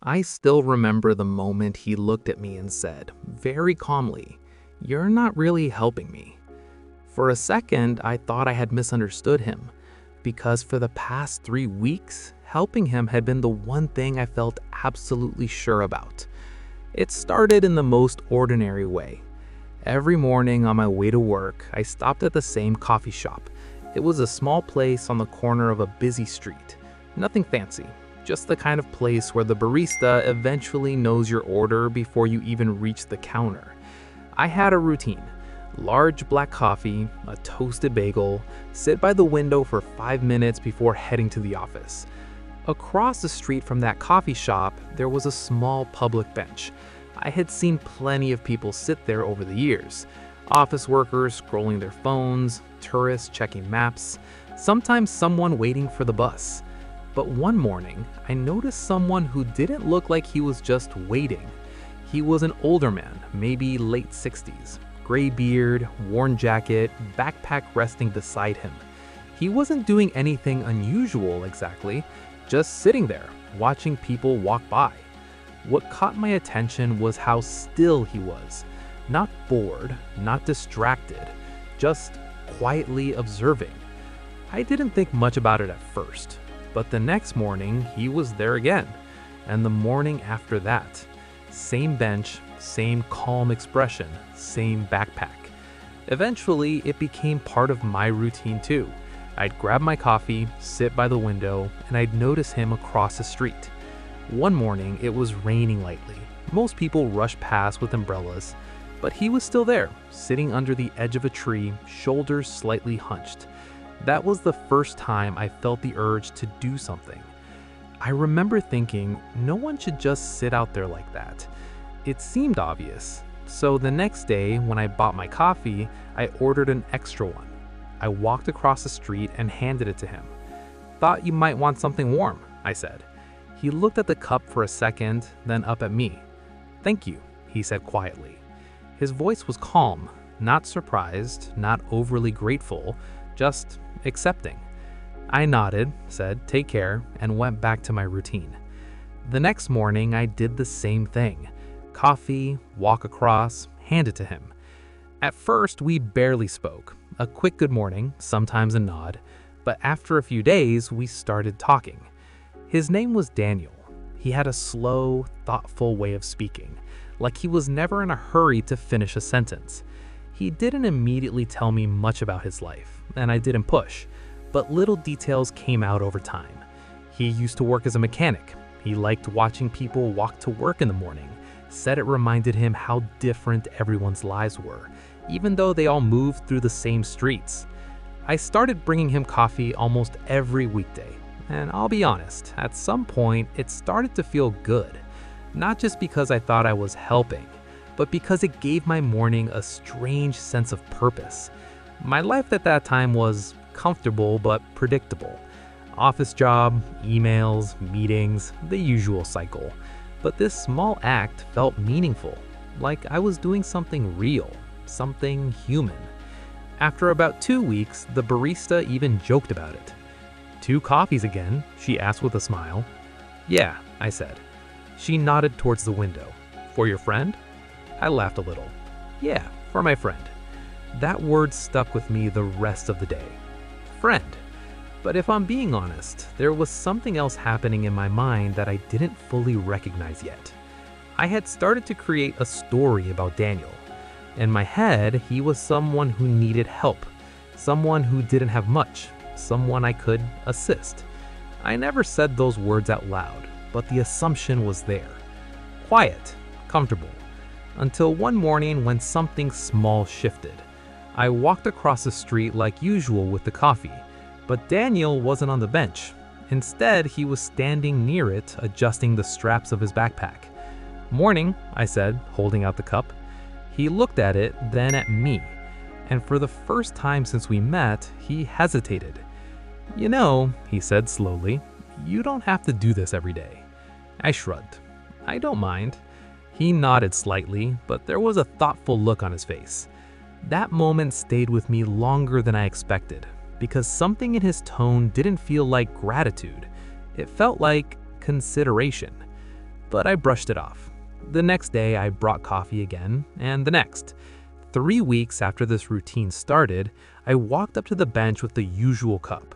I still remember the moment he looked at me and said, very calmly, "You're not really helping me." For a second, I thought I had misunderstood him, because for the past 3 weeks, helping him had been the one thing I felt absolutely sure about. It started in the most ordinary way. Every morning on my way to work, I stopped at the same coffee shop. It was a small place on the corner of a busy street. Nothing fancy, just the kind of place where the barista eventually knows your order before you even reach the counter. I had a routine. Large black coffee, a toasted bagel, sit by the window for 5 minutes before heading to the office. Across the street from that coffee shop, there was a small public bench. I had seen plenty of people sit there over the years. Office workers scrolling their phones, tourists checking maps, sometimes someone waiting for the bus. But one morning, I noticed someone who didn't look like he was just waiting. He was an older man, maybe late 60s, gray beard, worn jacket, backpack resting beside him. He wasn't doing anything unusual exactly, just sitting there, watching people walk by. What caught my attention was how still he was. Not bored, not distracted, just quietly observing. I didn't think much about it at first, but the next morning he was there again, and the morning after that. Same bench, same calm expression, same backpack. Eventually, it became part of my routine too. I'd grab my coffee, sit by the window, and I'd notice him across the street. One morning, it was raining lightly. Most people rushed past with umbrellas, but he was still there, sitting under the edge of a tree, shoulders slightly hunched. That was the first time I felt the urge to do something. I remember thinking, no one should just sit out there like that. It seemed obvious. So the next day, when I bought my coffee, I ordered an extra one. I walked across the street and handed it to him. "Thought you might want something warm," I said. He looked at the cup for a second, then up at me. "Thank you," he said quietly. His voice was calm, not surprised, not overly grateful, just accepting. I nodded, said, "Take care," and went back to my routine. The next morning, I did the same thing. Coffee, walk across, hand it to him. At first, we barely spoke. A quick good morning, sometimes a nod, but after a few days, we started talking. His name was Daniel. He had a slow, thoughtful way of speaking, like he was never in a hurry to finish a sentence. He didn't immediately tell me much about his life, and I didn't push, but little details came out over time. He used to work as a mechanic. He liked watching people walk to work in the morning, said it reminded him how different everyone's lives were, even though they all moved through the same streets. I started bringing him coffee almost every weekday. And I'll be honest, at some point, it started to feel good. Not just because I thought I was helping, but because it gave my morning a strange sense of purpose. My life at that time was comfortable but predictable. Office job, emails, meetings, the usual cycle. But this small act felt meaningful, like I was doing something real, something human. After about 2 weeks, the barista even joked about it. "2 coffees again?" she asked with a smile. "Yeah," I said. She nodded towards the window. "For your friend?" I laughed a little. "Yeah, for my friend." That word stuck with me the rest of the day. Friend. But if I'm being honest, there was something else happening in my mind that I didn't fully recognize yet. I had started to create a story about Daniel. In my head, he was someone who needed help, someone who didn't have much, someone I could assist. I never said those words out loud, but the assumption was there. Quiet, comfortable, until one morning when something small shifted. I walked across the street like usual with the coffee, but Daniel wasn't on the bench. Instead, he was standing near it, adjusting the straps of his backpack. "Morning," I said, holding out the cup. He looked at it, then at me, and for the first time since we met, he hesitated. "You know," he said slowly, "you don't have to do this every day." I shrugged. "I don't mind." He nodded slightly, but there was a thoughtful look on his face. That moment stayed with me longer than I expected, because something in his tone didn't feel like gratitude. It felt like consideration. but I brushed it off. The next day, I brought coffee again, and the next. 3 weeks after this routine started, I walked up to the bench with the usual cup.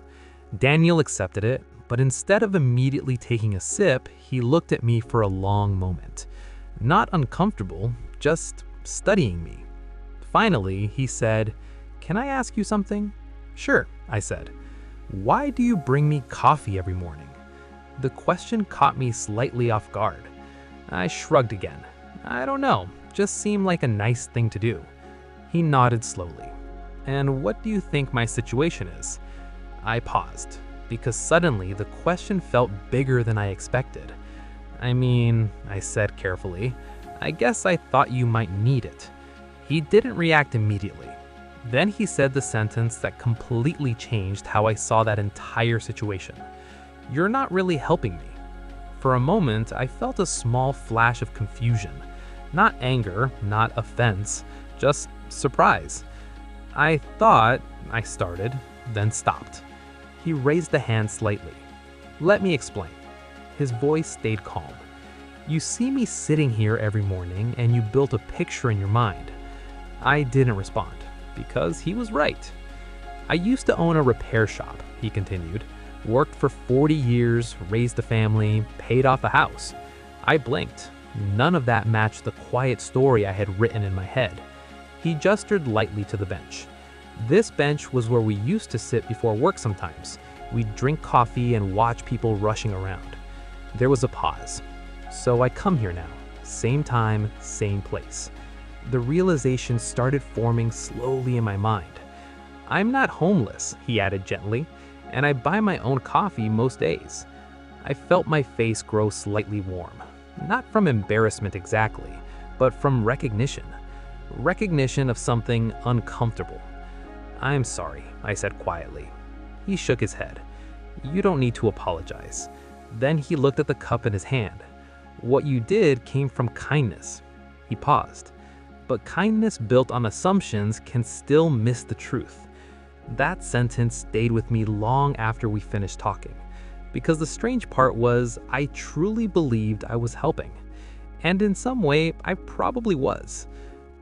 Daniel accepted it, but instead of immediately taking a sip, he looked at me for a long moment. Not uncomfortable, just studying me. Finally, he said, "Can I ask you something?" "Sure," I said. "Why do you bring me coffee every morning?" The question caught me slightly off guard. I shrugged again. "I don't know, just seemed like a nice thing to do." He nodded slowly. "And what do you think my situation is?" I paused, because suddenly the question felt bigger than I expected. "I mean," I said carefully, "I guess I thought you might need it." He didn't react immediately. Then he said the sentence that completely changed how I saw that entire situation. "You're not really helping me." For a moment, I felt a small flash of confusion. Not anger, not offense, just surprise. "I thought," I started, then stopped. He raised the hand slightly. "Let me explain." His voice stayed calm. "You see me sitting here every morning and you built a picture in your mind." I didn't respond, because he was right. "I used to own a repair shop," he continued. "Worked for 40 years, raised a family, paid off a house." I blinked. None of that matched the quiet story I had written in my head. He gestured lightly to the bench. This bench was where we used to sit before work sometimes. We'd drink coffee and watch people rushing around. There was a pause. "So I come here now. Same time, same place." The realization started forming slowly in my mind. "I'm not homeless," he added gently, "and I buy my own coffee most days." I felt my face grow slightly warm. Not from embarrassment exactly, but from recognition. Recognition of something uncomfortable. "I'm sorry," I said quietly. He shook his head. "You don't need to apologize." Then he looked at the cup in his hand. "What you did came from kindness." He paused. "But kindness built on assumptions can still miss the truth." That sentence stayed with me long after we finished talking, because the strange part was I truly believed I was helping. And in some way, I probably was.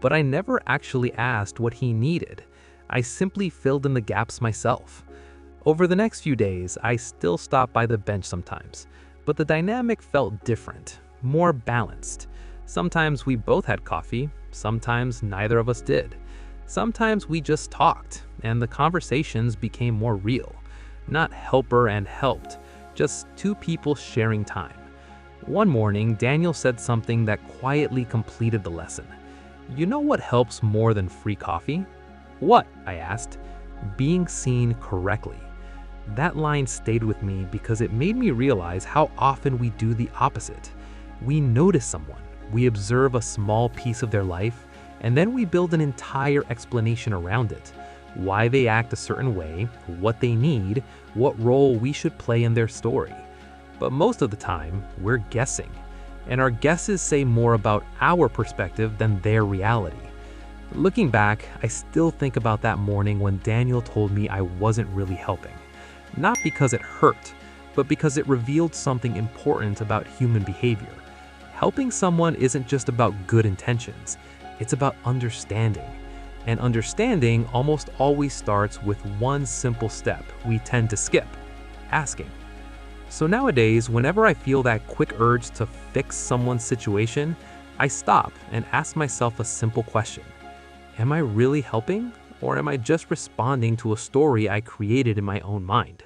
But I never actually asked what he needed. I simply filled in the gaps myself. Over the next few days, I still stopped by the bench sometimes, but the dynamic felt different, more balanced. Sometimes we both had coffee, sometimes neither of us did. Sometimes we just talked, and the conversations became more real. Not helper and helped, just two people sharing time. One morning, Daniel said something that quietly completed the lesson. "You know what helps more than free coffee?" "What?" I asked. "Being seen correctly." That line stayed with me because it made me realize how often we do the opposite. We notice someone, we observe a small piece of their life, and then we build an entire explanation around it. Why they act a certain way, what they need, what role we should play in their story. But most of the time, we're guessing. And our guesses say more about our perspective than their reality. Looking back, I still think about that morning when Daniel told me I wasn't really helping. Not because it hurt, but because it revealed something important about human behavior. Helping someone isn't just about good intentions, it's about understanding. And understanding almost always starts with one simple step we tend to skip: asking. So nowadays, whenever I feel that quick urge to fix someone's situation, I stop and ask myself a simple question. Am I really helping, or am I just responding to a story I created in my own mind?